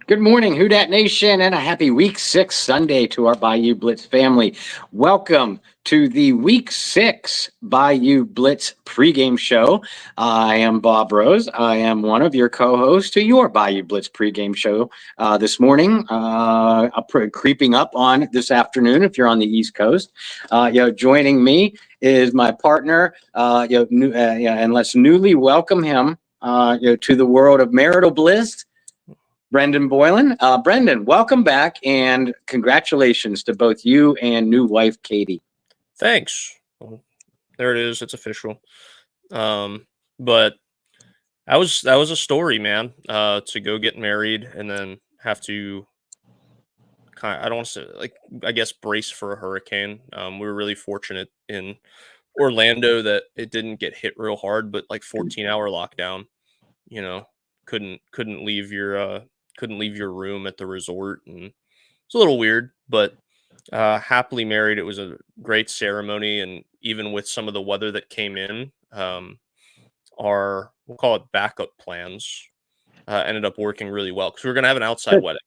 Good morning, Who Dat Nation, and a happy Week 6 Sunday to our Bayou Blitz family. Welcome to the Week 6 Bayou Blitz pregame show. I am Bob Rose. I am one of your co-hosts to your Bayou Blitz pregame show this morning, creeping up on this afternoon if you're on the East Coast. Joining me is my partner, and let's newly welcome him to the world of marital bliss, Brendan Boylan. Brendan, welcome back, and congratulations to both you and new wife, Katie. Thanks. Well, there it is. It's official. But that was a story, man, to go get married and then have to I don't want to say, I guess, brace for a hurricane. We were really fortunate in Orlando that it didn't get hit real hard, but 14-hour lockdown, couldn't leave your room at the resort, and it's a little weird, but happily married. It was a great ceremony, and even with some of the weather that came in, our, we'll call it, backup plans ended up working really well because we were going to have an outside wedding.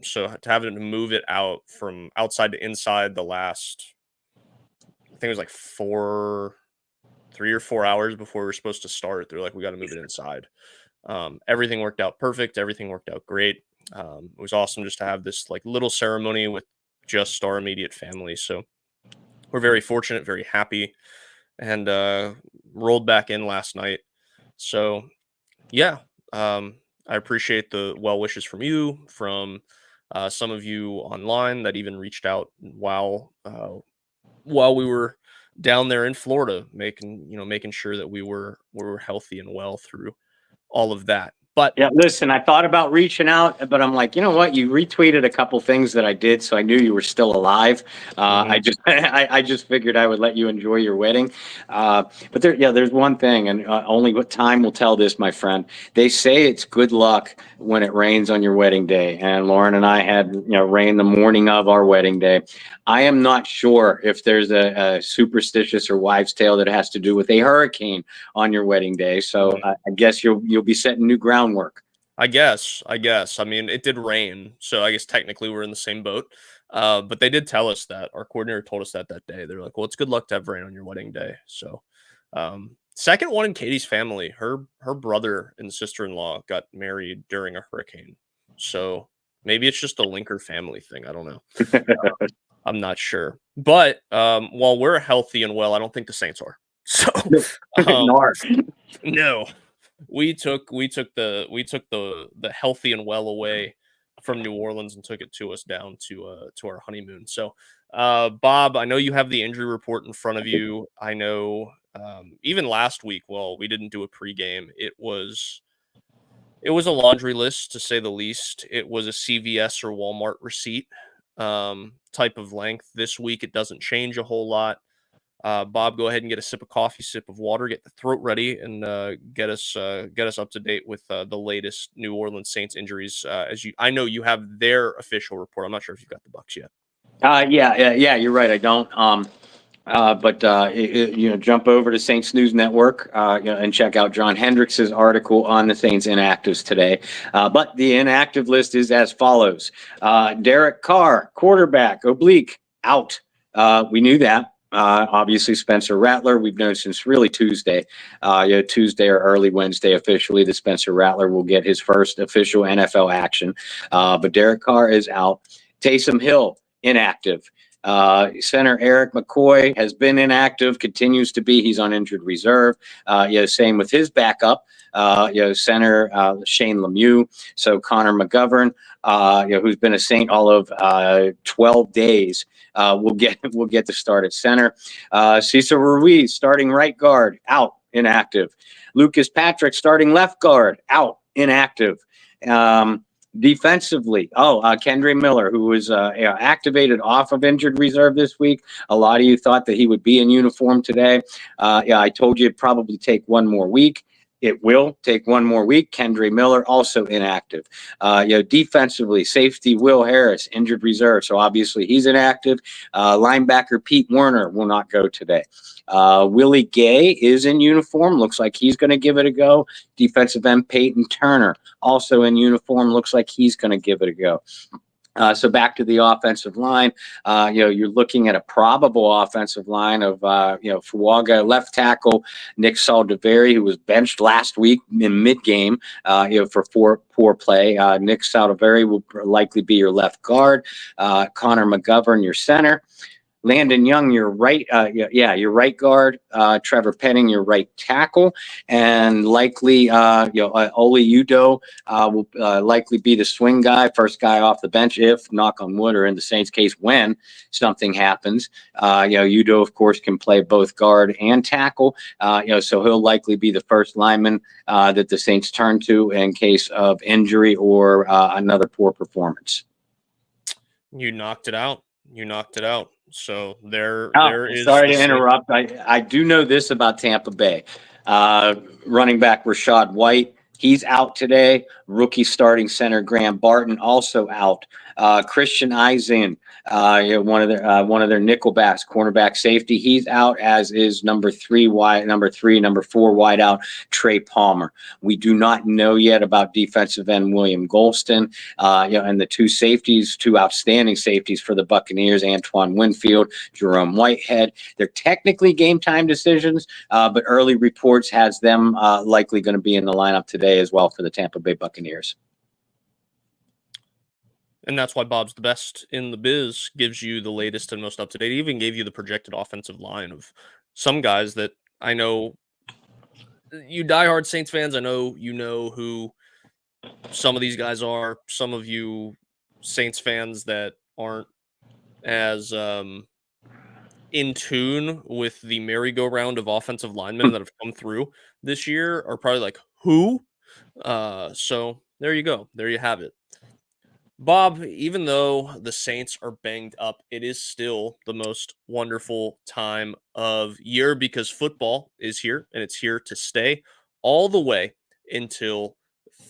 So to have to move it out from outside to inside the last, I think it was 3 or 4 hours before we were supposed to start. They're like, we got to move it inside. Everything worked out perfect. Everything worked out great. It was awesome just to have this little ceremony with just our immediate family. So we're very fortunate, very happy, and rolled back in last night. So yeah, I appreciate the well wishes from you, from some of you online that even reached out while we were down there in Florida, making sure that we were healthy and well through all of that. But yeah, listen, I thought about reaching out, but I'm like, you know what? You retweeted a couple things that I did, so I knew you were still alive. I just figured I would let you enjoy your wedding. But there's one thing, and only what time will tell this, my friend. They say it's good luck when it rains on your wedding day, and Lauren and I had rain the morning of our wedding day. I am not sure if there's a superstitious or wives' tale that has to do with a hurricane on your wedding day. So I guess you'll be setting new groundwork. I guess. I mean, it did rain, so I guess technically we're in the same boat. But they did tell us that. Our coordinator told us that day. They're like, well, it's good luck to have rain on your wedding day. So second one in Katie's family, her brother and sister-in-law got married during a hurricane. So maybe it's just a Linker family thing. I don't know. I'm not sure. But while we're healthy and well, I don't think the Saints are. So no. We took the healthy and well away from New Orleans and took it to us down to our honeymoon. So Bob, I know you have the injury report in front of you. I know even last week, well, we didn't do a pregame. It was a laundry list, to say the least. It was a CVS or Walmart receipt type of length. This week it doesn't change a whole lot. Bob, go ahead and get a sip of coffee, sip of water, get the throat ready, and get us up to date with the latest New Orleans Saints injuries. I know you have their official report. I'm not sure if you've got the Bucs yet. Yeah, you're right. I don't. But jump over to Saints News Network and check out John Hendricks's article on the Saints inactives today. But the inactive list is as follows: Derek Carr, quarterback, oblique, out. We knew that. Obviously, Spencer Rattler, we've known since really Tuesday. Tuesday or early Wednesday officially that Spencer Rattler will get his first official NFL action. But Derek Carr is out. Taysom Hill, inactive. Center Eric McCoy has been inactive, continues to be. He's on injured reserve. Same with his backup, center Shane Lemieux. So Connor McGovern, who's been a Saint all of 12 days, will get the start at center. Cesar Ruiz, starting right guard, out, inactive. Lucas Patrick, starting left guard, out, inactive. Defensively, Kendre Miller, who was activated off of injured reserve this week. A lot of you thought that he would be in uniform today. I told you it'd probably take one more week. It will take one more week. Kendre Miller also inactive. Defensively, safety Will Harris injured reserve, so obviously he's inactive. Linebacker Pete Werner will not go today. Willie Gay is in uniform. Looks like he's going to give it a go. Defensive end Peyton Turner also in uniform. Looks like he's going to give it a go. So back to the offensive line, you're looking at a probable offensive line of, Fuaga, left tackle, Nick Saldiveri, who was benched last week in mid-game, for poor play. Nick Saldiveri will likely be your left guard. Connor McGovern, your center. Landon Young, your right, your right guard. Trevor Penning, your right tackle, and likely, Oli Udo will likely be the swing guy, first guy off the bench if, knock on wood, or in the Saints' case, when something happens. Udo, of course, can play both guard and tackle. So he'll likely be the first lineman that the Saints turn to in case of injury or another poor performance. You knocked it out. So there is. Sorry to interrupt. I do know this about Tampa Bay. Running back Rashad White, he's out today. Rookie starting center Graham Barton also out. Christian Eisen, one of their nickelbacks, cornerback safety, he's out, as is number 4 wideout Trey Palmer. We do not know yet about defensive end William Golston, and the two outstanding safeties for the Buccaneers, Antoine Winfield, Jerome Whitehead. They're technically game time decisions, but early reports has them likely going to be in the lineup today as well for the Tampa Bay Buccaneers. And that's why Bob's the best in the biz, gives you the latest and most up-to-date. He even gave you the projected offensive line of some guys that I know you diehard Saints fans. I know you know who some of these guys are. Some of you Saints fans that aren't as in tune with the merry-go-round of offensive linemen that have come through this year are probably like, who? So there you go. There you have it. Bob, even though the Saints are banged up, it is still the most wonderful time of year because football is here and it's here to stay all the way until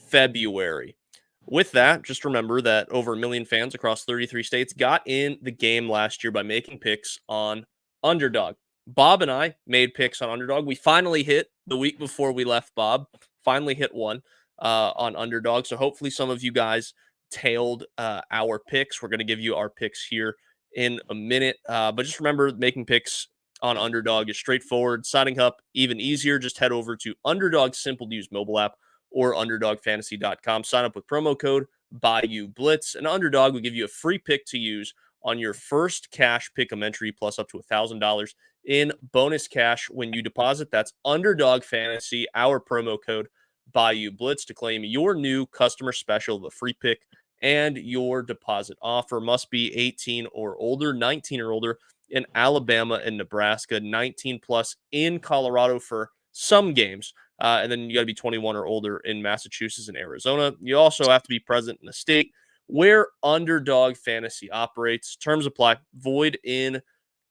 February. With that, just remember that over 1 million fans across 33 states got in the game last year by making picks on Underdog. Bob and I made picks on Underdog. We finally hit the week before we left, Bob. Finally hit one on Underdog. So hopefully some of you guys tailed our picks. We're going to give you our picks here in a minute. But just remember, making picks on Underdog is straightforward. Signing up even easier. Just head over to Underdog's simple-to-use mobile app or UnderdogFantasy.com. Sign up with promo code Bayou Blitz, and Underdog will give you a free pick to use on your first cash pick'em entry, plus up to $1,000 in bonus cash when you deposit. That's Underdog Fantasy, our promo code Bayou Blitz, to claim your new customer special of a free pick and your deposit offer. Must be 18 or older, 19 or older in Alabama and Nebraska, 19 plus in Colorado for some games. And then you got to be 21 or older in Massachusetts and Arizona. You also have to be present in a state where Underdog Fantasy operates. Terms apply. Void in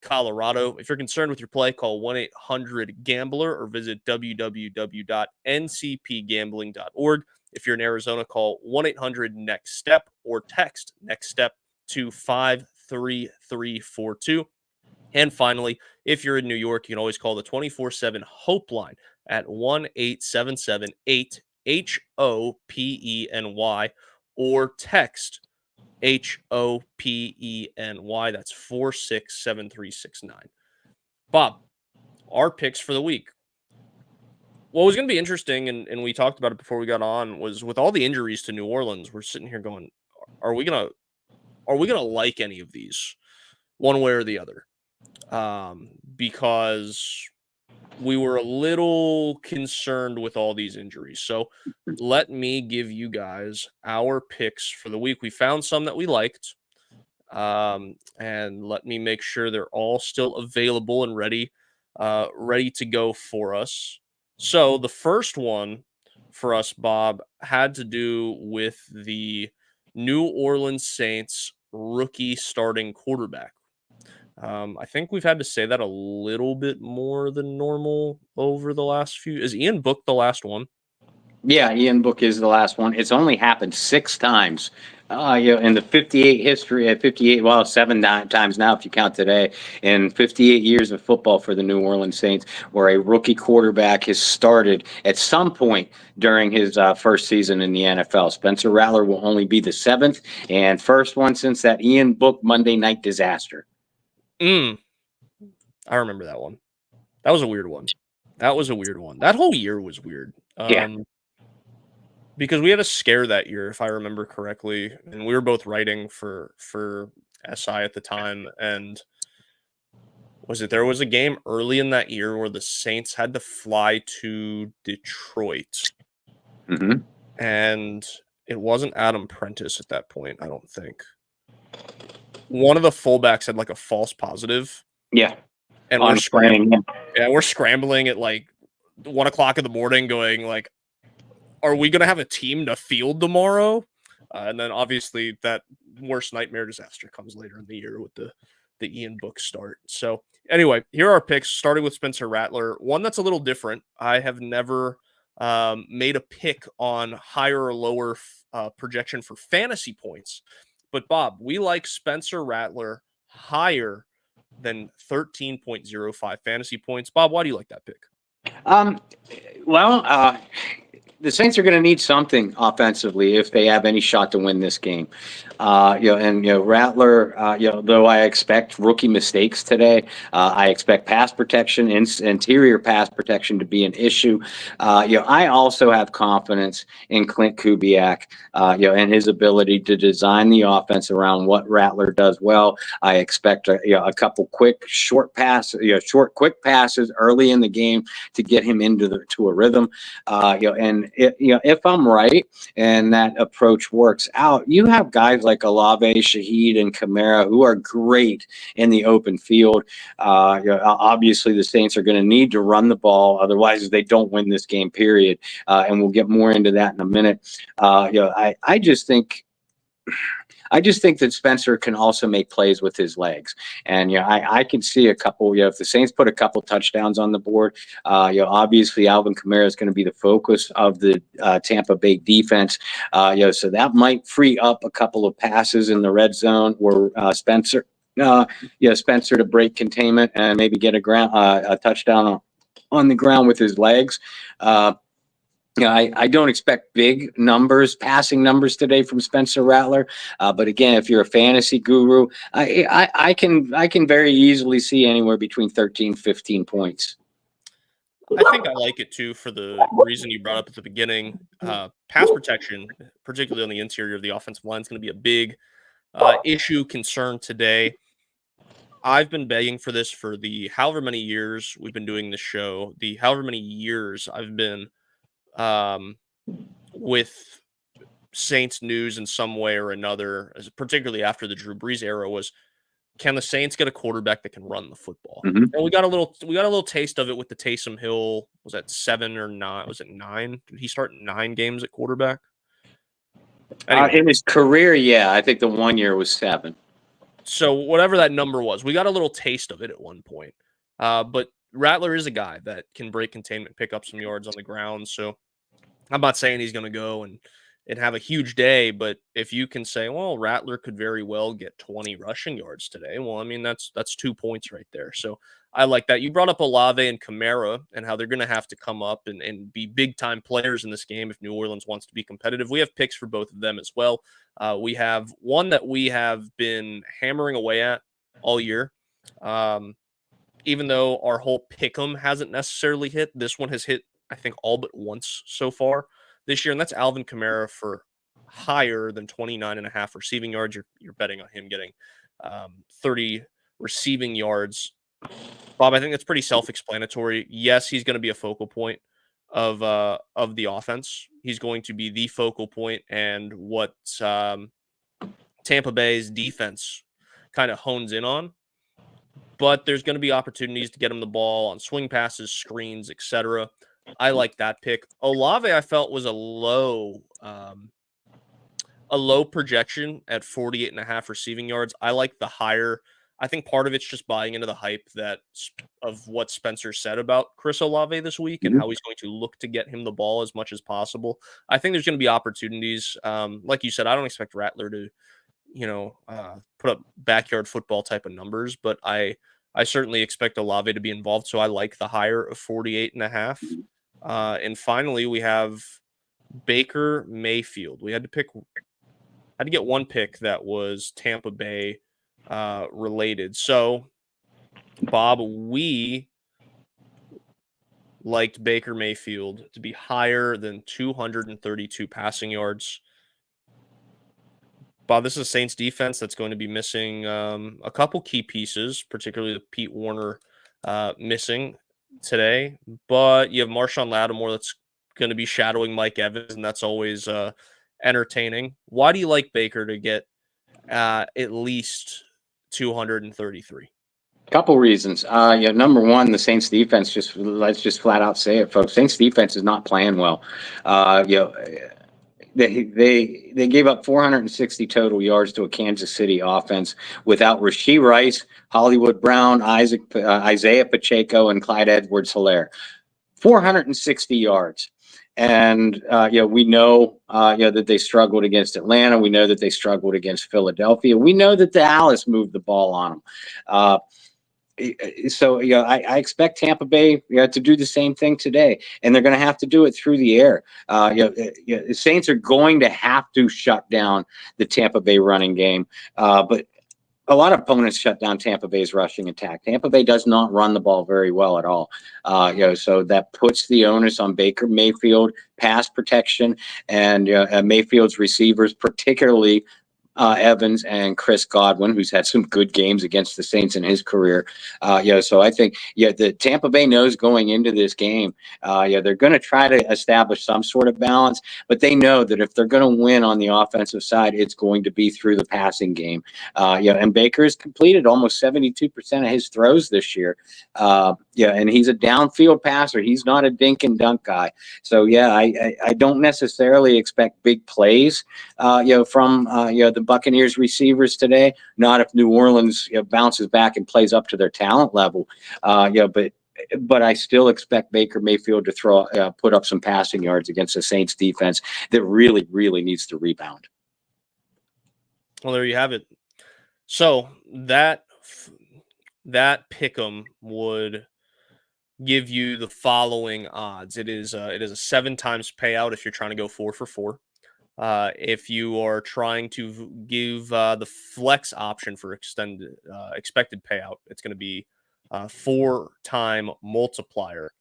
Colorado. If you're concerned with your play, call 1-800-GAMBLER or visit www.ncpgambling.org. If you're in Arizona, call 1-800-NEXT-STEP or text NEXT STEP to 53342. And finally, if you're in New York, you can always call the 24/7 Hope line at 1-877-8-HOPENY or text HOPENY. That's 467369. Bob, our picks for the week. What was going to be interesting, and we talked about it before we got on, was with all the injuries to New Orleans, we're sitting here going, are we gonna like any of these one way or the other? Because we were a little concerned with all these injuries. So let me give you guys our picks for the week. We found some that we liked. And let me make sure they're all still available and ready to go for us. So the first one for us, Bob, had to do with the New Orleans Saints rookie starting quarterback. I think we've had to say that a little bit more than normal over the last few. Is Ian Book the last one? Yeah, Ian Book is the last one. It's only happened 6 times. In the 58 history, 58, well, times now if you count today, in 58 years of football for the New Orleans Saints, where a rookie quarterback has started at some point during his first season in the NFL. Spencer Rattler will only be the 7th and first one since that Ian Book Monday night disaster. I remember that one. That was a weird one. That whole year was weird. Yeah. Because we had a scare that year, if I remember correctly, and we were both writing for SI at the time. And there was a game early in that year where the Saints had to fly to Detroit, and it wasn't Adam Prentice at that point, I don't think. One of the fullbacks had like a false positive. Yeah. And we're scrambling. Yeah, we're scrambling at like 1 o'clock in the morning, going like, are we going to have a team to field tomorrow? And then obviously that worst nightmare disaster comes later in the year with the Ian Book start. So anyway, here are our picks, starting with Spencer Rattler. One that's a little different. I have never made a pick on higher or lower projection for fantasy points. But Bob, we like Spencer Rattler higher than 13.05 fantasy points. Bob, why do you like that pick? The Saints are going to need something offensively if they have any shot to win this game. Rattler, though I expect rookie mistakes today, I expect pass protection, interior pass protection to be an issue. I also have confidence in Clint Kubiak, and his ability to design the offense around what Rattler does well. I expect a couple quick quick passes early in the game to get him into a rhythm. If I'm right and that approach works out, you have guys like Olave, Shaheed, and Kamara who are great in the open field. Obviously, the Saints are going to need to run the ball, otherwise they don't win this game. Period. And we'll get more into that in a minute. I just think that Spencer can also make plays with his legs. And, I can see a couple, if the Saints put a couple touchdowns on the board, obviously Alvin Kamara is going to be the focus of the Tampa Bay defense. So that might free up a couple of passes in the red zone where Spencer to break containment and maybe get a touchdown on the ground with his legs. I don't expect big numbers, passing numbers today from Spencer Rattler. But again, if you're a fantasy guru, I can very easily see anywhere between 13, 15 points. I think I like it too for the reason you brought up at the beginning. Pass protection, particularly on the interior of the offensive line, is going to be a big concern today. I've been begging for this for the however many years we've been doing this show, the however many years I've been with Saints news in some way or another, particularly after the Drew Brees era, was, can the Saints get a quarterback that can run the football? And we got a little taste of it with the Taysom Hill. Was that 7 or 9? Was it 9? Did he start 9 games at quarterback? Anyway. In his career, yeah, I think the 1 year was 7. So whatever that number was, we got a little taste of it at one point. But Rattler is a guy that can break containment, pick up some yards on the ground. So I'm not saying he's going to go and have a huge day, but if you can say, well, Rattler could very well get 20 rushing yards today, well, I mean, that's 2 points right there. So I like that. You brought up Olave and Kamara and how they're going to have to come up and be big-time players in this game if New Orleans wants to be competitive. We have picks for both of them as well. We have one that we have been hammering away at all year. Even though our whole pick'em hasn't necessarily hit, this one has hit, I think, all but once so far this year, and that's Alvin Kamara for higher than 29.5 receiving yards. You're betting on him getting 30 receiving yards. Bob, I think that's pretty self-explanatory. Yes, he's going to be a focal point of the offense. He's going to be the focal point, and what Tampa Bay's defense kind of hones in on. But there's going to be opportunities to get him the ball on swing passes, screens, etc. I like that pick. Olave, I felt, was a low projection at 48.5 receiving yards. I like the higher I think part of it's just buying into the hype of what Spencer said about Chris Olave this week and how he's going to look to get him the ball as much as possible. I think there's going to be opportunities. Like you said, I don't expect Rattler to, put up backyard football type of numbers, but I certainly expect Olave to be involved. So I like the higher of 48.5. And finally, we have Baker Mayfield. We had to get one pick that was Tampa Bay related. So, Bob, we liked Baker Mayfield to be higher than 232 passing yards. Bob, this is a Saints defense that's going to be missing a couple key pieces, particularly Pete Warner missing today. But you have Marshawn Lattimore that's going to be shadowing Mike Evans, and that's always entertaining. Why do you like Baker to get at least 233? Couple reasons. Number one, the Saints defense, let's just flat out say it, folks. Saints defense is not playing well. They gave up 460 total yards to a Kansas City offense without Rashee Rice, Hollywood Brown, Isaiah Pacheco, and Clyde Edwards-Helaire. 460 yards. And, we know, that they struggled against Atlanta. We know that they struggled against Philadelphia. We know that Dallas moved the ball on them. So, I expect Tampa Bay to do the same thing today, and they're going to have to do it through the air. The Saints are going to have to shut down the Tampa Bay running game, but a lot of opponents shut down Tampa Bay's rushing attack. Tampa Bay does not run the ball very well at all. So that puts the onus on Baker Mayfield, pass protection, and Mayfield's receivers, particularly Evans and Chris Godwin, who's had some good games against the Saints in his career. So I think, the Tampa Bay knows going into this game, they're going to try to establish some sort of balance, but they know that if they're going to win on the offensive side, it's going to be through the passing game. And Baker has completed almost 72% of his throws this year. And he's a downfield passer. He's not a dink and dunk guy. So, I don't necessarily expect big plays, from, the Buccaneers receivers today. Not if New Orleans bounces back and plays up to their talent level. But I still expect Baker Mayfield to put up some passing yards against the Saints defense that really, really needs to rebound. Well, there you have it. So that pick'em would give you the following odds. It is a 7 times payout if you're trying to go 4 for 4. If you are trying to give the flex option for expected payout, it's going to be 4-time multiplier.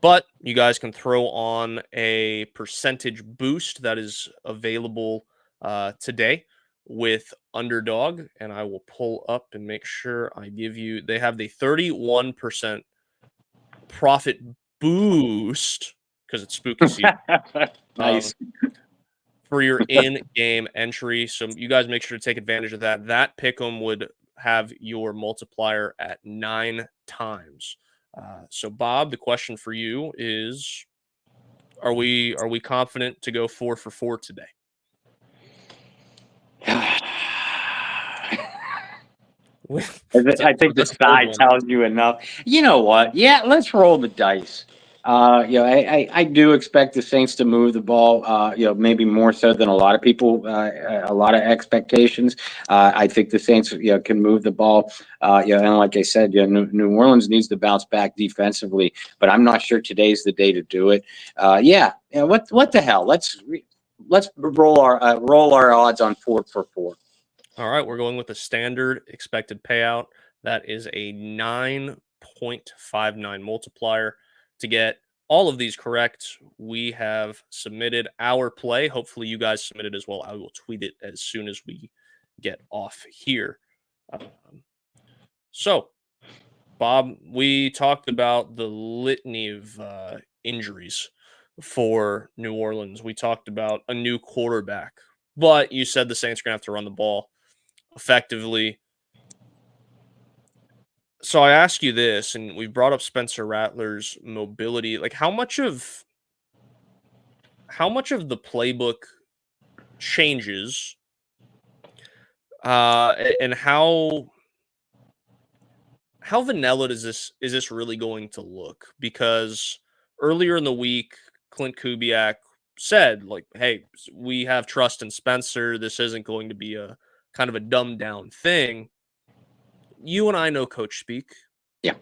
But you guys can throw on a percentage boost that is available today with Underdog, and I will pull up and make sure I give you. They have the 31% profit boost because it's spooky season. Nice. For your in-game entry. So you guys make sure to take advantage of that. That pick'em would have your multiplier at 9 times. So Bob, the question for you is, are we confident to go 4 for 4 today? I think the side tells you enough. You know what? Yeah, let's roll the dice. I do expect the Saints to move the ball, maybe more so than a lot of people, a lot of expectations. I think the Saints, can move the ball, and like I said, New Orleans needs to bounce back defensively, but I'm not sure today's the day to do it. What the hell? Let's roll our odds on 4 for 4. All right, we're going with the standard expected payout. That is a 9.59 multiplier. To get all of these correct, we have submitted our play. Hopefully you guys submit it as well. I will tweet it as soon as we get off here. So, Bob, we talked about the litany of injuries for New Orleans. We talked about a new quarterback, but you said the Saints are going to have to run the ball effectively. So I ask you this, and we brought up Spencer Rattler's mobility. Like, how much of the playbook changes And how vanilla is this really going to look? Because earlier in the week, Clint Kubiak said, like, hey, we have trust in Spencer. This isn't going to be a kind of a dumbed down thing. You and I know coach speak. Yeah.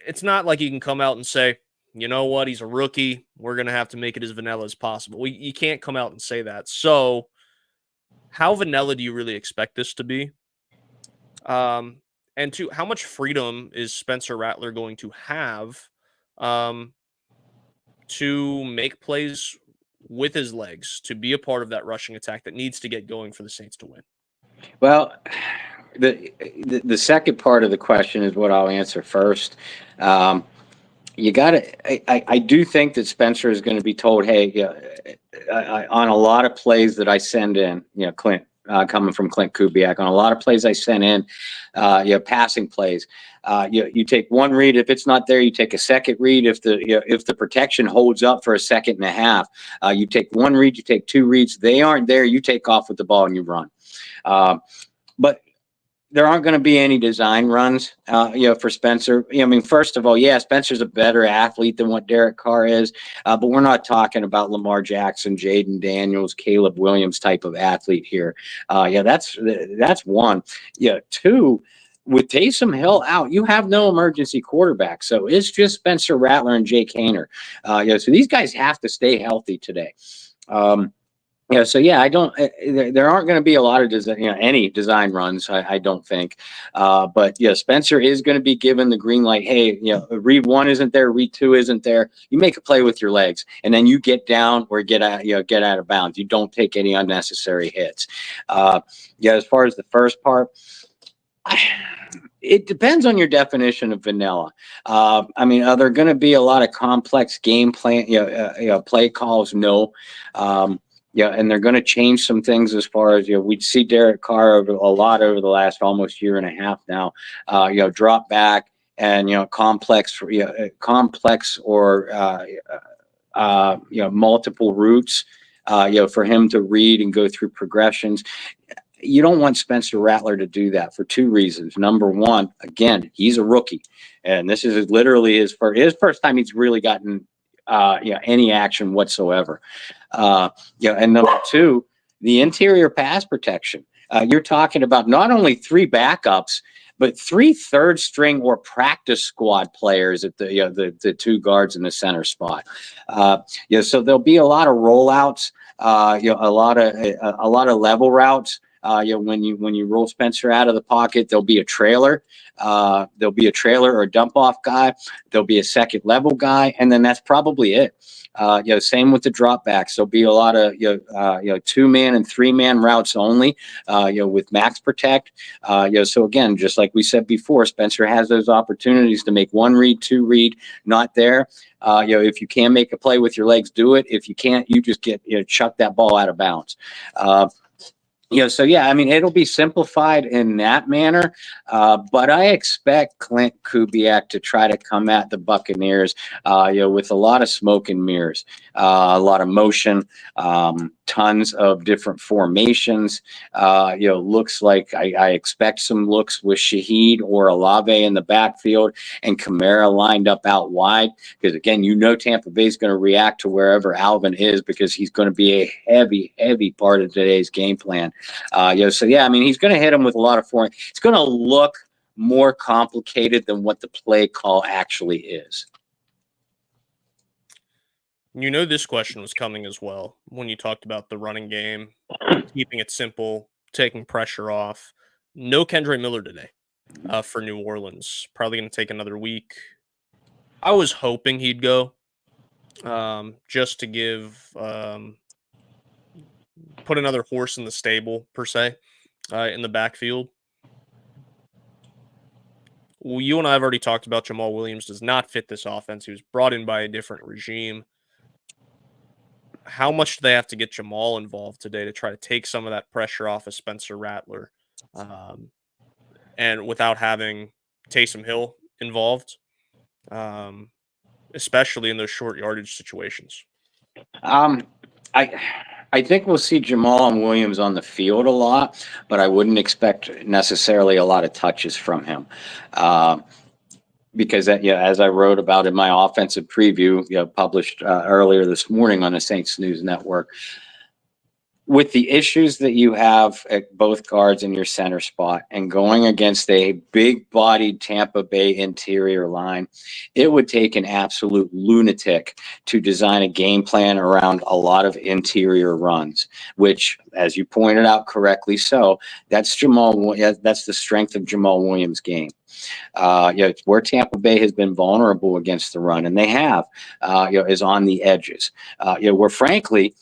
It's not like you can come out and say, you know what, he's a rookie. We're going to have to make it as vanilla as possible. You can't come out and say that. So how vanilla do you really expect this to be? And two, how much freedom is Spencer Rattler going to have um, to make plays with his legs, to be a part of that rushing attack that needs to get going for the Saints to win? Well, the second part of the question is what I'll answer first. You got to. I do think that Spencer is going to be told, "Hey, on a lot of plays that I send in, Clint, coming from Clint Kubiak, on a lot of plays I sent in, passing plays. You take one read. If it's not there, you take a second read. If the protection holds up for a second and a half, you take one read. You take two reads. They aren't there. You take off with the ball and you run. But there aren't going to be any design runs, for Spencer. I mean, first of all, yeah, Spencer's a better athlete than what Derek Carr is, but we're not talking about Lamar Jackson, Jaden Daniels, Caleb Williams type of athlete here. That's one. Yeah, two. With Taysom Hill out, you have no emergency quarterback, so it's just Spencer Rattler and Jake Haener. So these guys have to stay healthy today. I don't. There aren't going to be a lot of any design runs. I don't think. But Spencer is going to be given the green light. Hey, read one isn't there, read two isn't there. You make a play with your legs, and then you get down or get out of bounds. You don't take any unnecessary hits. As far as the first part. It depends on your definition of vanilla. I mean, are there going to be a lot of complex game plan, play calls? No. And they're going to change some things as far as, we'd see Derek Carr over the last almost year and a half now, drop back and, complex or, multiple routes, for him to read and go through progressions. You don't want Spencer Rattler to do that for two reasons. Number one, again, he's a rookie, and this is literally his first time he's really gotten any action whatsoever. And number two, the interior pass protection. You're talking about not only three backups, but three third string or practice squad players at the two guards in the center spot. So there'll be a lot of rollouts, a lot of level routes. When you roll Spencer out of the pocket, there'll be a trailer. There'll be a trailer or a dump off guy. There'll be a second level guy, and then that's probably it. Same with the dropbacks. There'll be a lot of 2-man and 3-man routes only. With max protect. So again, just like we said before, Spencer has those opportunities to make one read, two read. Not there. If you can make a play with your legs, do it. If you can't, you just chuck that ball out of bounds. I mean, it'll be simplified in that manner, but I expect Clint Kubiak to try to come at the Buccaneers, with a lot of smoke and mirrors, a lot of motion, tons of different formations. Looks like I expect some looks with Shaheed or Olave in the backfield and Kamara lined up out wide, because again, Tampa Bay is going to react to wherever Alvin is, because he's going to be a heavy part of today's game plan. I mean, he's going to hit him with a lot of form. It's going to look more complicated than what the play call actually is. This question was coming as well when you talked about the running game, keeping it simple, taking pressure off. No Kendre Miller today for New Orleans. Probably going to take another week. I was hoping he'd go just to give put another horse in the stable, per se, in the backfield. Well, you and I have already talked about Jamal Williams does not fit this offense. He was brought in by a different regime. How much do they have to get Jamal involved today to try to take some of that pressure off of Spencer Rattler, and without having Taysom Hill involved, especially in those short yardage situations? I think we'll see Jamal Williams on the field a lot, but I wouldn't expect necessarily a lot of touches from him. Because that, as I wrote about in my offensive preview, published earlier this morning on the Saints News Network, with the issues that you have at both guards in your center spot and going against a big-bodied Tampa Bay interior line, it would take an absolute lunatic to design a game plan around a lot of interior runs, which, as you pointed out correctly so, that's the strength of Jamal Williams' game. It's where Tampa Bay has been vulnerable against the run, and they have, is on the edges. Where frankly,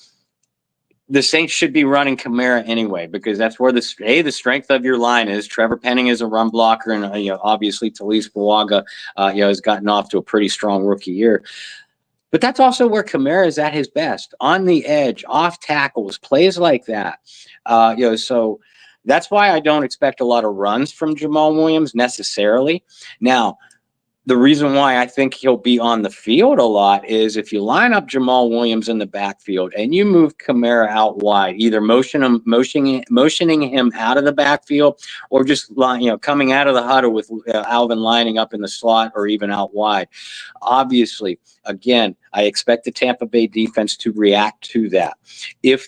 the Saints should be running Kamara anyway, because that's where the strength of your line is. Trevor Penning is a run blocker, and obviously Talise Bawaga, has gotten off to a pretty strong rookie year. But that's also where Kamara is at his best, on the edge, off tackles, plays like that. So that's why I don't expect a lot of runs from Jamal Williams necessarily. Now, the reason why I think he'll be on the field a lot is if you line up Jamal Williams in the backfield and you move Kamara out wide, either motioning him out of the backfield or just coming out of the huddle with Alvin lining up in the slot or even out wide. Obviously, again, I expect the Tampa Bay defense to react to that. If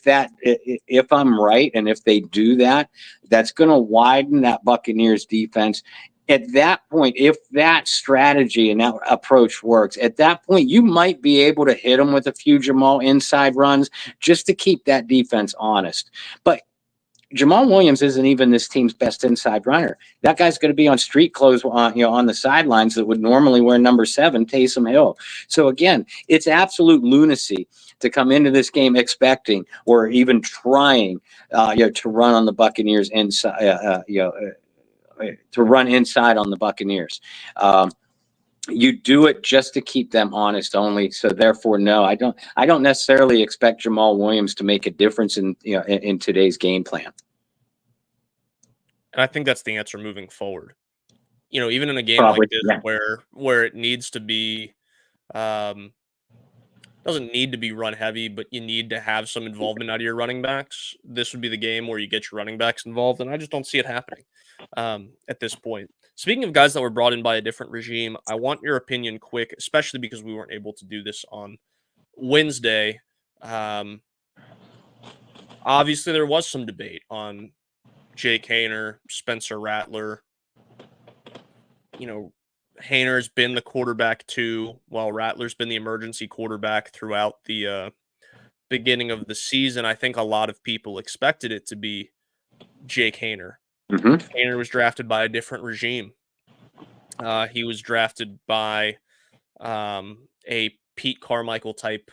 I'm right, and if they do that, that's going to widen that Buccaneers defense. At that point, if that strategy and that approach works, at that point, you might be able to hit them with a few Jamal inside runs just to keep that defense honest. But Jamal Williams isn't even this team's best inside runner. That guy's going to be on street clothes, on the sidelines that would normally wear number 7, Taysom Hill. So again, it's absolute lunacy to come into this game expecting or even trying, to run on the Buccaneers inside, to run inside on the Buccaneers. You do it just to keep them honest only. So therefore, no, I don't necessarily expect Jamal Williams to make a difference in today's game plan. And I think that's the answer moving forward. Even in a game like this, where it needs to be, doesn't need to be run heavy, but you need to have some involvement out of your running backs. This would be the game where you get your running backs involved, and I just don't see it happening at this point. Speaking of guys that were brought in by a different regime, I want your opinion quick, especially because we weren't able to do this on Wednesday. Obviously, there was some debate on Jake Haener, Spencer Rattler. Haener's been the quarterback too, while Rattler's been the emergency quarterback throughout the beginning of the season. I think a lot of people expected it to be Jake Haener. Mm-hmm. Haener was drafted by a different regime. He was drafted by a Pete Carmichael type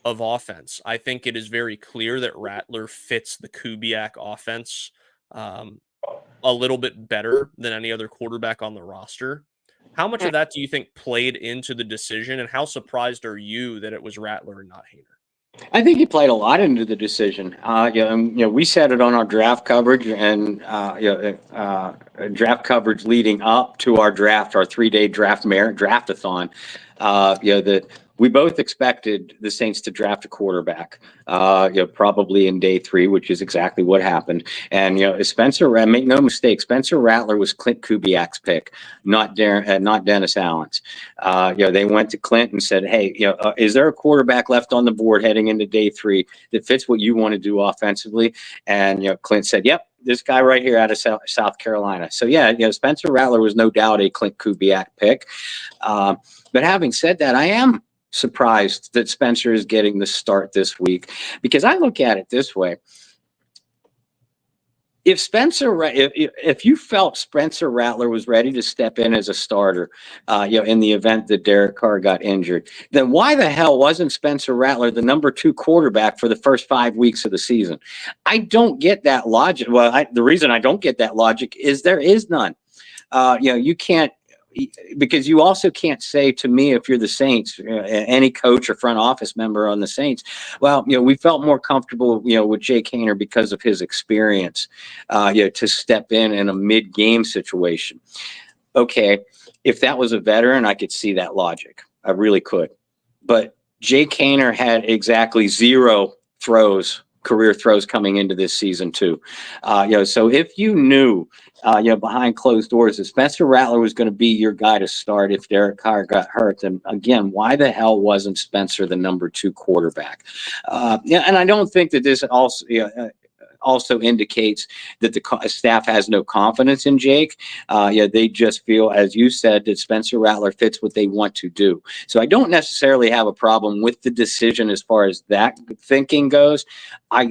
of offense. I think it is very clear that Rattler fits the Kubiak offense a little bit better than any other quarterback on the roster. How much of that do you think played into the decision, and how surprised are you that it was Rattler and not Haener? I think he played a lot into the decision. We said it on our draft coverage and draft coverage leading up to our draft, our 3-day draftathon. That we both expected the Saints to draft a quarterback, probably in day 3, which is exactly what happened. And make no mistake, Spencer Rattler was Clint Kubiak's pick, not Dennis Allen's. They went to Clint and said, "Hey, is there a quarterback left on the board heading into day 3 that fits what you want to do offensively?" And Clint said, "Yep, this guy right here out of South Carolina." So Spencer Rattler was no doubt a Clint Kubiak pick. But having said that, I am surprised that Spencer is getting the start this week, because I look at it this way. If you felt Spencer Rattler was ready to step in as a starter, in the event that Derek Carr got injured, then why the hell wasn't Spencer Rattler the number 2 quarterback for the first 5 weeks of the season? I don't get that logic. Well, the reason I don't get that logic is there is none. You can't. Because you also can't say to me, if you're the Saints, any coach or front office member on the Saints, well, we felt more comfortable, with Jake Haener because of his experience, to step in a mid-game situation. Okay, if that was a veteran, I could see that logic. I really could. But Jake Haener had exactly 0 career throws coming into this season too. So if you knew, behind closed doors that Spencer Rattler was going to be your guy to start if Derek Carr got hurt, then again, why the hell wasn't Spencer the number 2 quarterback? And I don't think that this also indicates that the staff has no confidence in Jake. They just feel, as you said, that Spencer Rattler fits what they want to do. So I don't necessarily have a problem with the decision as far as that thinking goes. I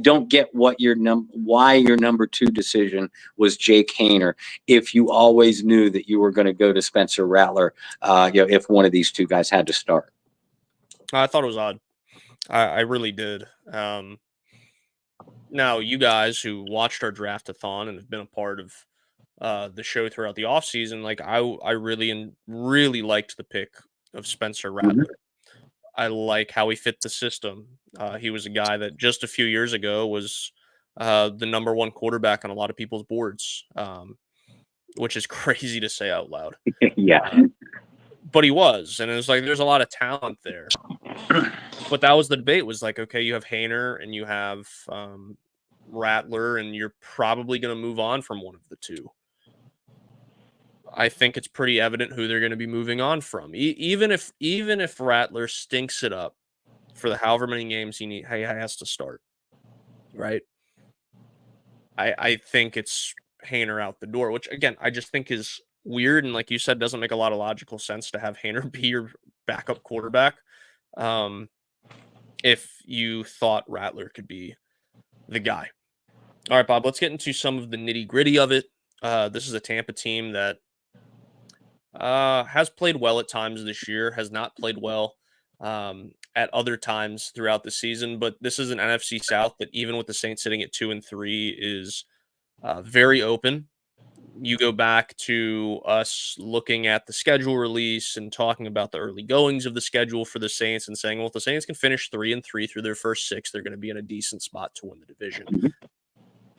don't get why your number 2 decision was Jake Haener if you always knew that you were going to go to Spencer Rattler. If one of these 2 guys had to start. I thought it was odd. I really did. Now, you guys who watched our draft-a-thon and have been a part of the show throughout the offseason, like I really liked the pick of Spencer Rattler. Mm-hmm. I like how he fit the system. He was a guy that just a few years ago was the number 1 quarterback on a lot of people's boards, which is crazy to say out loud. Yeah. But he was, and it was like there's a lot of talent there. But that was the debate, was like, okay, you have Haener and you have Rattler, and you're probably going to move on from one of the 2. I think it's pretty evident who they're going to be moving on from. Even if Rattler stinks it up for the however many games he has to start, right? I think it's Haener out the door, which again I just think is weird, and like you said, doesn't make a lot of logical sense to have Haener be your backup quarterback. If you thought Rattler could be the guy. All right, Bob, let's get into some of the nitty-gritty of it. This is a Tampa team that has played well at times this year, has not played well at other times throughout the season, but this is an NFC South that, even with the Saints sitting at 2-3, is very open. You go back to us looking at the schedule release and talking about the early goings of the schedule for the Saints and saying, well, if the Saints can finish 3-3 through their first 6, they're going to be in a decent spot to win the division.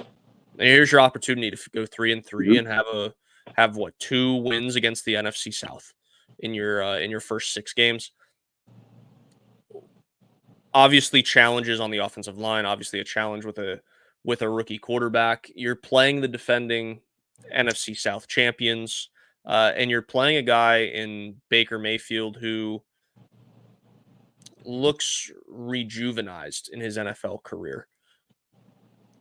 And here's your opportunity to go 3-3 and have 2 wins against the NFC South in your first 6 games. Obviously, challenges on the offensive line. Obviously, a challenge with a rookie quarterback. You're playing the defending NFC South champions, and you're playing a guy in Baker Mayfield who looks rejuvenized in his NFL career,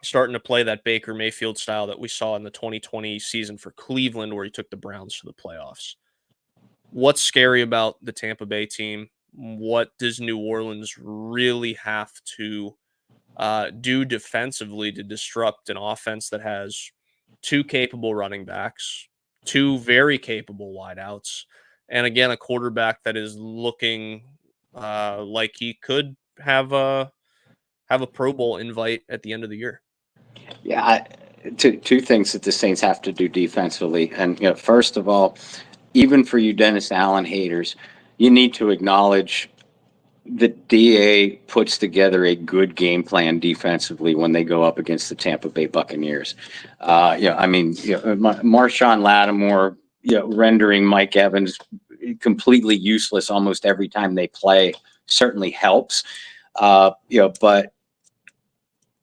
starting to play that Baker Mayfield style that we saw in the 2020 season for Cleveland, where he took the Browns to the playoffs. What's scary about the Tampa Bay team? What does New Orleans really have to do defensively to disrupt an offense that has 2 capable running backs, 2 very capable wideouts, and again, a quarterback that is looking like he could have a Pro Bowl invite at the end of the year? Yeah, two things that the Saints have to do defensively. And, first of all, even for you Dennis Allen haters, you need to acknowledge that DA puts together a good game plan defensively when they go up against the Tampa Bay Buccaneers. Marshawn Lattimore, rendering Mike Evans completely useless almost every time they play certainly helps. But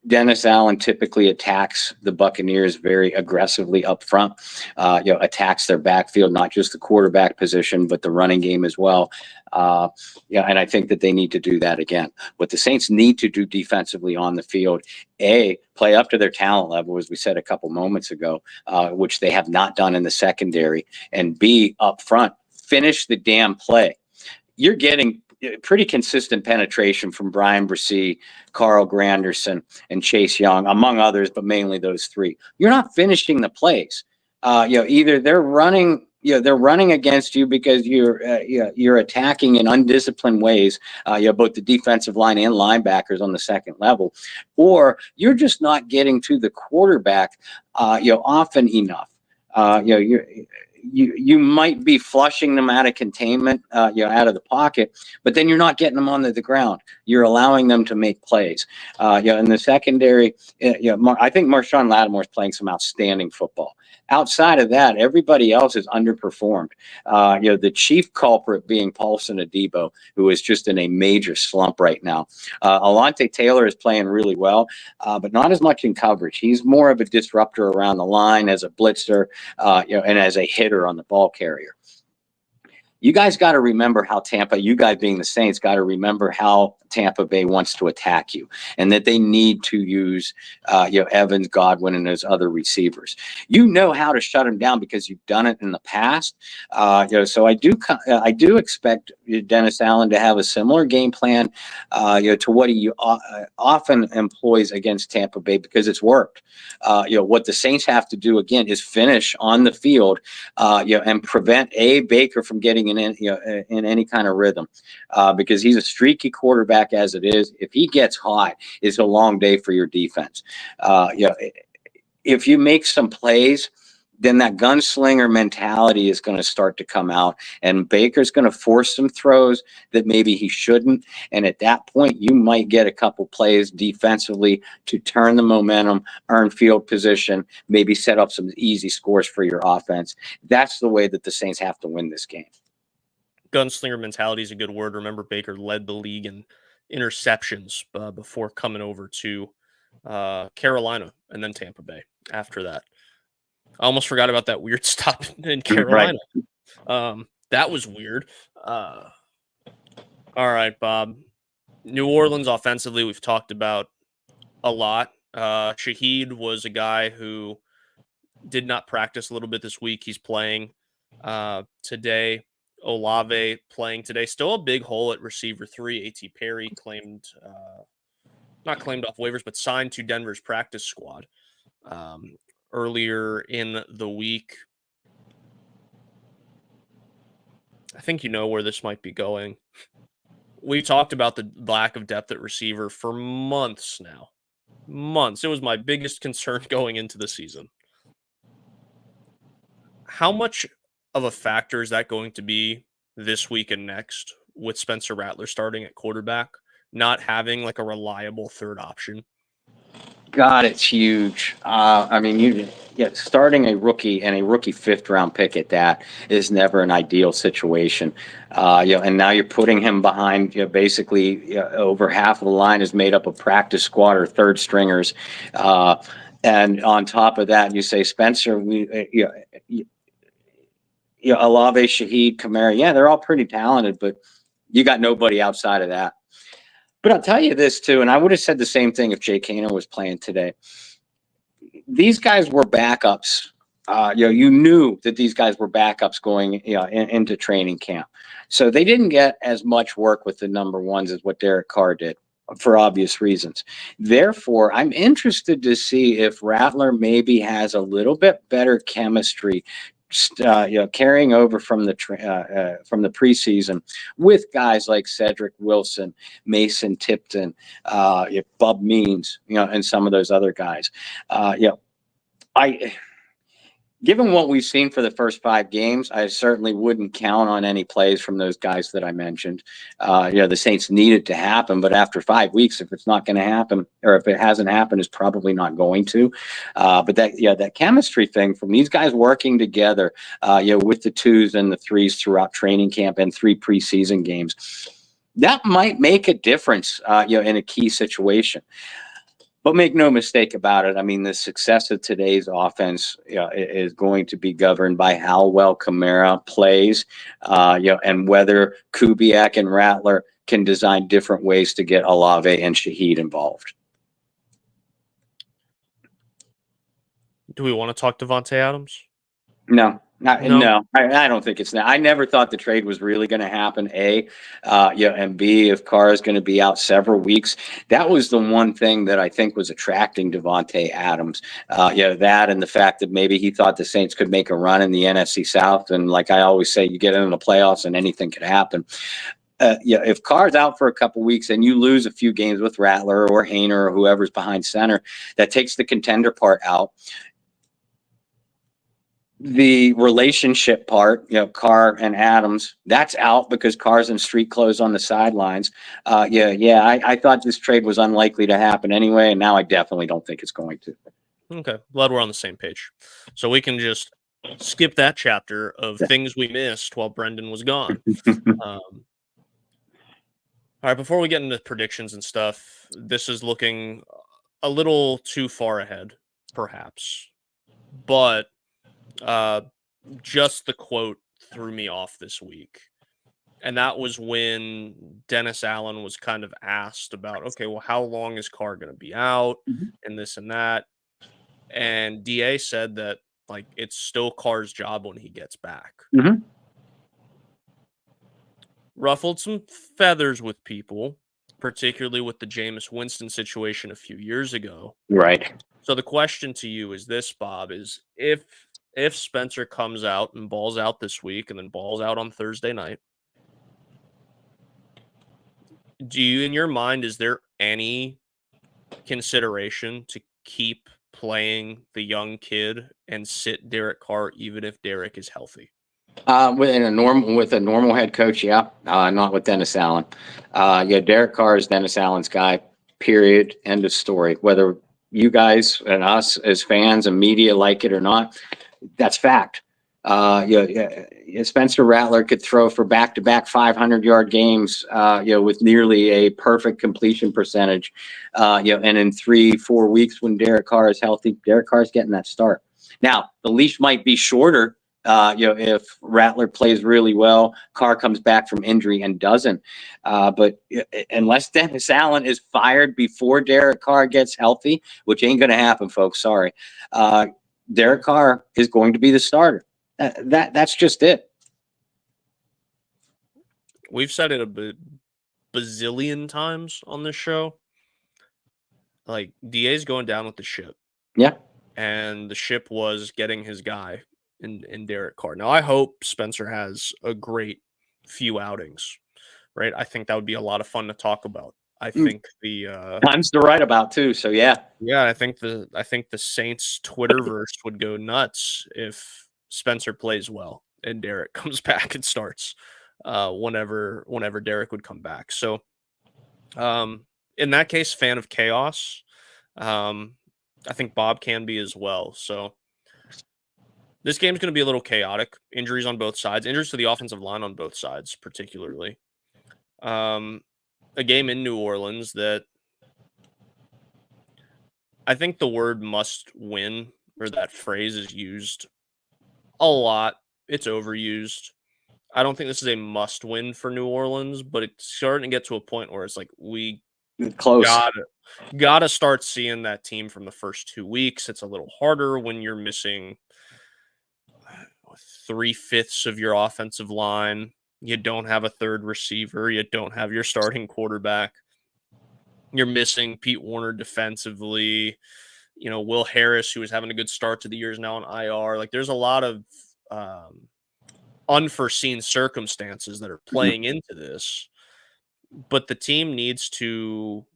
Dennis Allen typically attacks the Buccaneers very aggressively up front, attacks their backfield, not just the quarterback position, but the running game as well. And I think that they need to do that again. What the Saints need to do defensively on the field, A, play up to their talent level, as we said a couple moments ago, which they have not done in the secondary, and B, up front, finish the damn play. You're getting pretty consistent penetration from Brian Bresee, Carl Granderson, and Chase Young, among others, but mainly those 3. You're not finishing the plays. Either they're running against you because you're attacking in undisciplined ways, both the defensive line and linebackers on the second level, or you're just not getting to the quarterback, often enough. You might be flushing them out of containment, out of the pocket, but then you're not getting them onto the ground. You're allowing them to make plays. In the secondary, I think Marshawn Lattimore is playing some outstanding football. Outside of that, everybody else has underperformed. The chief culprit being Paulson Adebo, who is just in a major slump right now. Alontae Taylor is playing really well, but not as much in coverage. He's more of a disruptor around the line as a blitzer, and as a hitter on the ball carrier. You guys got to remember you guys being the Saints, got to remember how Tampa Bay wants to attack you, and that they need to use, Evans, Godwin, and those other receivers. You know how to shut them down because you've done it in the past. So I do expect Dennis Allen to have a similar game plan, to what he often employs against Tampa Bay because it's worked. What the Saints have to do again is finish on the field, and prevent Baker from getting in any kind of rhythm, because he's a streaky quarterback as it is. If he gets hot, it's a long day for your defense. If you make some plays, then that gunslinger mentality is going to start to come out, and Baker's going to force some throws that maybe he shouldn't. And at that point, you might get a couple plays defensively to turn the momentum, earn field position, maybe set up some easy scores for your offense. That's the way that the Saints have to win this game. Gunslinger mentality is a good word. Remember, Baker led the league in interceptions before coming over to Carolina and then Tampa Bay after that. I almost forgot about that weird stop in Carolina. Right. That was weird. All right, Bob. New Orleans offensively, we've talked about a lot. Shaheed was a guy who did not practice a little bit this week. He's playing today. Olave playing today. Still a big hole at receiver 3. A.T. Perry not claimed off waivers, but signed to Denver's practice squad earlier in the week. I think you know where this might be going. We talked about the lack of depth at receiver for months now. Months. It was my biggest concern going into the season. How much of a factor is that going to be this week and next with Spencer Rattler starting at quarterback, not having like a reliable third option? God, it's huge. Starting a rookie and a rookie 5th-round pick at that is never an ideal situation. And now you're putting him behind, basically over half of the line is made up of practice squad or third stringers. And on top of that, you say Spencer, Olave, Shaheed, Kamara, they're all pretty talented, but you got nobody outside of that. But I'll tell you this too, and I would have said the same thing if Jay Kano was playing today. These guys were backups. You knew that these guys were backups going into training camp. So they didn't get as much work with the number ones as what Derek Carr did, for obvious reasons. Therefore, I'm interested to see if Rattler maybe has a little bit better chemistry carrying over from the preseason with guys like Cedric Wilson, Mason Tipton, Bub Means, and some of those other guys. Given what we've seen for the first 5 games, I certainly wouldn't count on any plays from those guys that I mentioned. The Saints need it to happen, but after 5 weeks, if it's not going to happen, or if it hasn't happened, it's probably not going to. But that chemistry thing from these guys working together, with the 2s and the 3s throughout training camp and 3 preseason games, that might make a difference, in a key situation. But make no mistake about it. I mean, the success of today's offense is going to be governed by how well Kamara plays, and whether Kubiak and Rattler can design different ways to get Olave and Shaheed involved. Do we want to talk Davante Adams? No. No, I don't think it's now. I never thought the trade was really going to happen. And B, if Carr is going to be out several weeks, that was the one thing that I think was attracting Davante Adams. That and the fact that maybe he thought the Saints could make a run in the NFC South. And like I always say, you get into the playoffs and anything could happen. If Carr's out for a couple weeks and you lose a few games with Rattler or Hainer or whoever's behind center, that takes the contender part out. The relationship part, Carr and Adams, that's out because Carr's in street clothes on the sidelines. I thought this trade was unlikely to happen anyway, and now I definitely don't think it's going to. Okay, glad we're on the same page. So we can just skip that chapter of things we missed while Brendan was gone. All right, before we get into predictions and stuff, this is looking a little too far ahead, perhaps. But just the quote threw me off this week. And that was when Dennis Allen was kind of asked about, okay, well, how long is Carr going to be out and this and that? And DA said that, like, it's still Carr's job when he gets back. Mhm. Ruffled some feathers with people, particularly with the Jameis Winston situation a few years ago. Right. So the question to you is this, Bob, is if Spencer comes out and balls out this week and then balls out on Thursday night, do you, in your mind, is there any consideration to keep playing the young kid and sit Derek Carr even if Derek is healthy? With a normal head coach, yeah. Not with Dennis Allen. Yeah, Derek Carr is Dennis Allen's guy. Period. End of story. Whether you guys and us as fans and media like it or not, that's fact. Spencer Rattler could throw for back-to-back 500-yard games, with nearly a perfect completion percentage, and in 3-4 weeks when Derek Carr is healthy, Derek Carr is getting that start. Now, the leash might be shorter, if Rattler plays really well, Carr comes back from injury and doesn't. But unless Dennis Allen is fired before Derek Carr gets healthy, which ain't going to happen, folks, sorry, Derek Carr is going to be the starter. That's just it. We've said it a bazillion times on this show. Like, DA's going down with the ship. Yeah. And the ship was getting his guy in Derek Carr. Now, I hope Spencer has a great few outings, right? I think that would be a lot of fun to talk about. I think the times to write about too. So yeah. I think the Saints Twitterverse would go nuts if Spencer plays well and Derek comes back and starts whenever Derek would come back. So in that case, fan of chaos. I think Bob can be as well. So this game's going to be a little chaotic. Injuries on both sides. Injuries to the offensive line on both sides, particularly. A game in New Orleans that I think the word must win, or that phrase, is used a lot. It's overused. I don't think this is a must win for New Orleans, but it's starting to get to a point where it's like we close. Gotta start seeing that team from the first 2 weeks. It's a little harder when you're missing 3/5 of your offensive line. You don't have a third receiver. You don't have your starting quarterback. You're missing Pete Warner defensively. Will Harris, who is having a good start to the year, is now on IR. Like, there's a lot of unforeseen circumstances that are playing into this. But the team needs to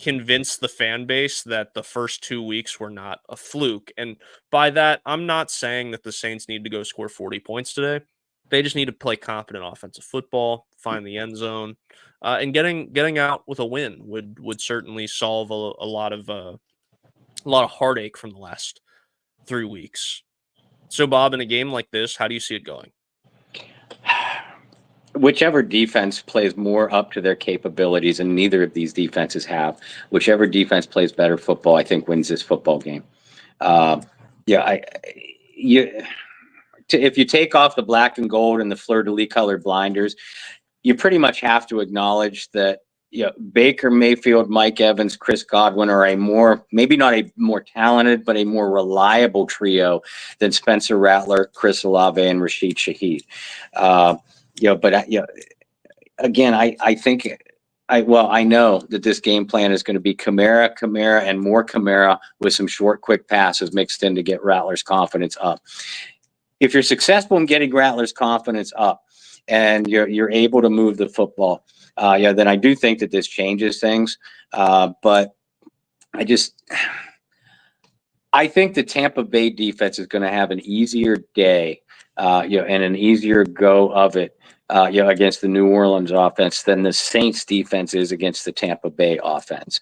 convince the fan base that the first 2 weeks were not a fluke. And by that, I'm not saying that the Saints need to go score 40 points today. They just need to play competent offensive football, find the end zone, and getting out with a win would certainly solve a lot of heartache from the last 3 weeks. So, Bob, in a game like this, how do you see it going? Whichever defense plays more up to their capabilities, and neither of these defenses have, whichever defense plays better football, I think wins this football game. If you take off the black and gold and the fleur-de-lis colored blinders, you pretty much have to acknowledge that Baker Mayfield, Mike Evans, Chris Godwin are maybe not a more talented, but a more reliable trio than Spencer Rattler, Chris Olave, and Rashid Shaheed. Again, I think I know that this game plan is going to be Kamara, and more Kamara with some short, quick passes mixed in to get Rattler's confidence up. If you're successful in getting Rattler's confidence up and you're able to move the football, then I do think that this changes things. But I think the Tampa Bay defense is going to have an easier day, and an easier go of it, against the New Orleans offense than the Saints defense is against the Tampa Bay offense.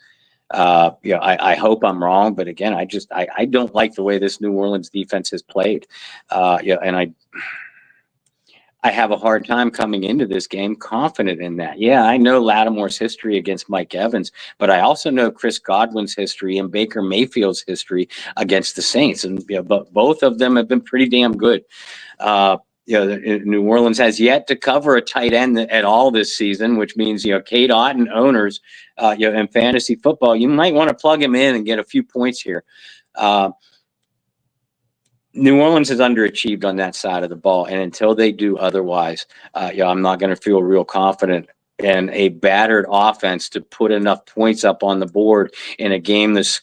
I hope I'm wrong, but again, I don't like the way this New Orleans defense has played. And I have a hard time coming into this game confident in that. Yeah, I know Lattimore's history against Mike Evans, but I also know Chris Godwin's history and Baker Mayfield's history against the Saints, and but both of them have been pretty damn good. New Orleans has yet to cover a tight end at all this season, which means Kate Otten owners, in fantasy football, you might want to plug him in and get a few points here. New Orleans has underachieved on that side of the ball, and until they do otherwise, I'm not going to feel real confident in a battered offense to put enough points up on the board in a game that's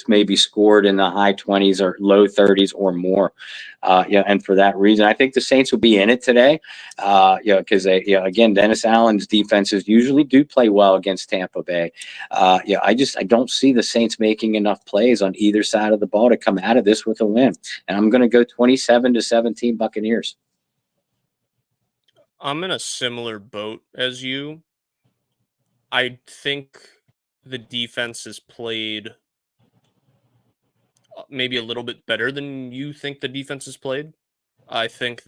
maybe scored in the high 20s or low 30s or more. And for that reason, I think the Saints will be in it today. Because again, Dennis Allen's defenses usually do play well against Tampa Bay. I don't see the Saints making enough plays on either side of the ball to come out of this with a win. And I'm going to go 27-17 Buccaneers. I'm in a similar boat as you. I think the defense has played maybe a little bit better than you think the defense has played. I think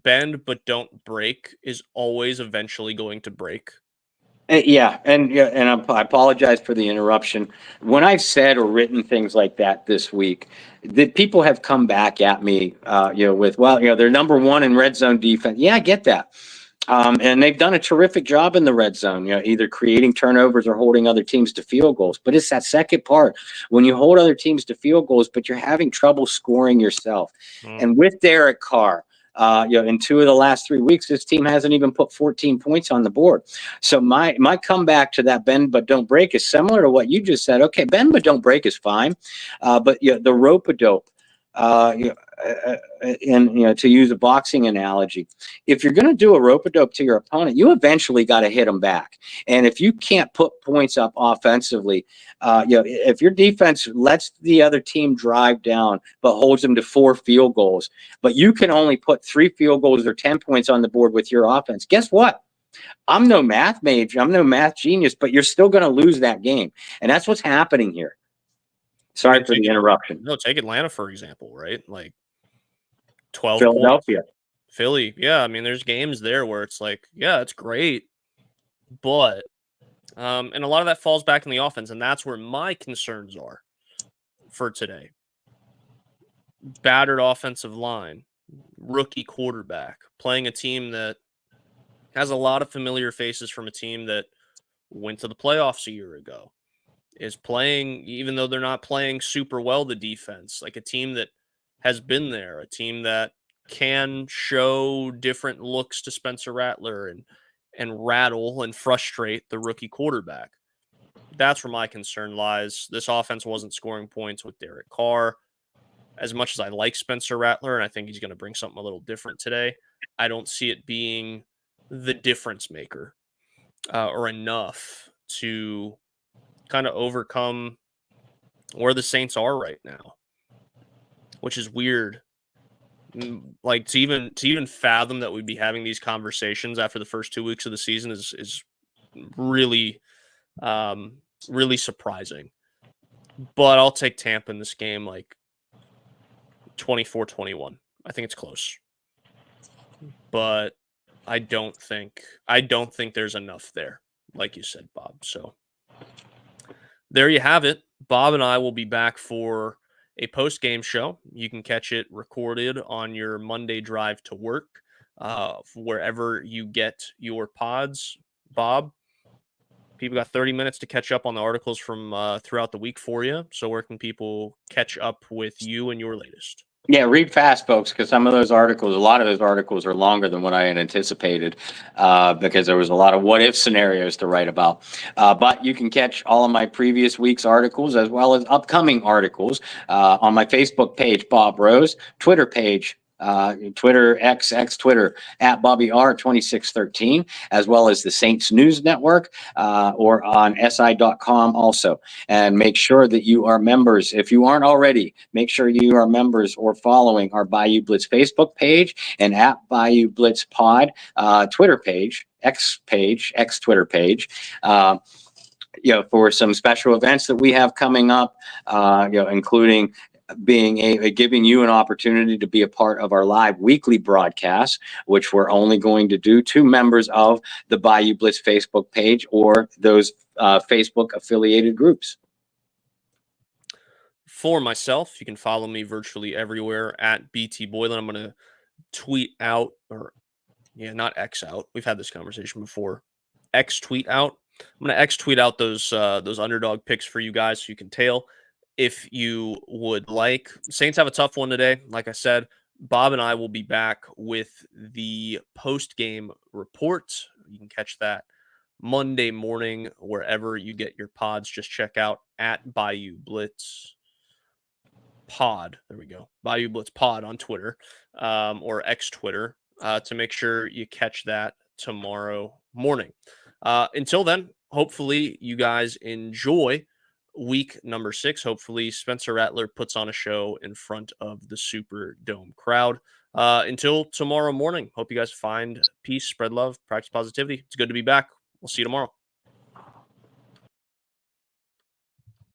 bend but don't break is always eventually going to break. And I apologize for the interruption. When I've said or written things like that this week, that people have come back at me, with, they're number one in red zone defense. Yeah, I get that. And they've done a terrific job in the red zone, either creating turnovers or holding other teams to field goals. But it's that second part when you hold other teams to field goals, but you're having trouble scoring yourself. And with Derek Carr, in 2 of the last 3 weeks, this team hasn't even put 14 points on the board. So my comeback to that bend but don't break is similar to what you just said. Okay, bend but don't break is fine, but the rope-a-dope. To use a boxing analogy, if you're going to do a rope-a-dope to your opponent, you eventually got to hit them back. And if you can't put points up offensively, if your defense lets the other team drive down but holds them to 4 field goals, but you can only put 3 field goals or 10 points on the board with your offense, guess what? I'm no math major, I'm no math genius, but you're still going to lose that game. And that's what's happening here. Sorry for the interruption. No, take Atlanta, for example, right? Like 12 Philadelphia. Points. Philly. Yeah, I mean, there's games there where it's like, yeah, it's great. But, and a lot of that falls back in the offense, and that's where my concerns are for today. Battered offensive line, rookie quarterback, playing a team that has a lot of familiar faces from a team that went to the playoffs a year ago. Is playing, even though they're not playing super well, the defense, like a team that has been there, a team that can show different looks to Spencer Rattler and rattle and frustrate the rookie quarterback. That's where my concern lies. This offense wasn't scoring points with Derek Carr. As much as I like Spencer Rattler, and I think he's going to bring something a little different today, I don't see it being the difference maker or enough to kind of overcome where the Saints are right now, which is weird. Like to even fathom that we'd be having these conversations after the first 2 weeks of the season is really, really surprising. But I'll take Tampa in this game, like 24-21. I think it's close, but I don't think there's enough there, like you said, Bob. So there you have it. Bob and I will be back for a post-game show. You can catch it recorded on your Monday drive to work, wherever you get your pods. Bob, people got 30 minutes to catch up on the articles from throughout the week for you. So where can people catch up with you and your latest? Yeah, read fast, folks, because a lot of those articles are longer than what I had anticipated because there was a lot of what-if scenarios to write about. But you can catch all of my previous week's articles as well as upcoming articles on my Facebook page, Bob Rose, Twitter page, Twitter, Twitter, at Bobby R2613, as well as the Saints News Network, or on SI.com also. And make sure that you are members. If you aren't already, make sure you are members or following our Bayou Blitz Facebook page and at Bayou Blitz Pod Twitter page. X Twitter page. For some special events that we have coming up, including giving you an opportunity to be a part of our live weekly broadcast, which we're only going to do to members of the Bayou Blitz Facebook page or those Facebook affiliated groups. For myself, you can follow me virtually everywhere at BT Boylan. I'm going to tweet out, not X out. We've had this conversation before. X tweet out. I'm going to X tweet out those underdog picks for you guys so you can tail if you would like. Saints have a tough one today. Like I said, Bob and I will be back with the post-game report. You can catch that Monday morning wherever you get your pods. Just check out at Bayou Blitz Pod. There we go. Bayou Blitz Pod on Twitter or X Twitter to make sure you catch that tomorrow morning. Until then, hopefully you guys enjoy week number 6. Hopefully Spencer Rattler puts on a show in front of the Superdome crowd. Until tomorrow morning, hope you guys find peace, spread love, practice positivity. It's good to be back. We'll see you tomorrow.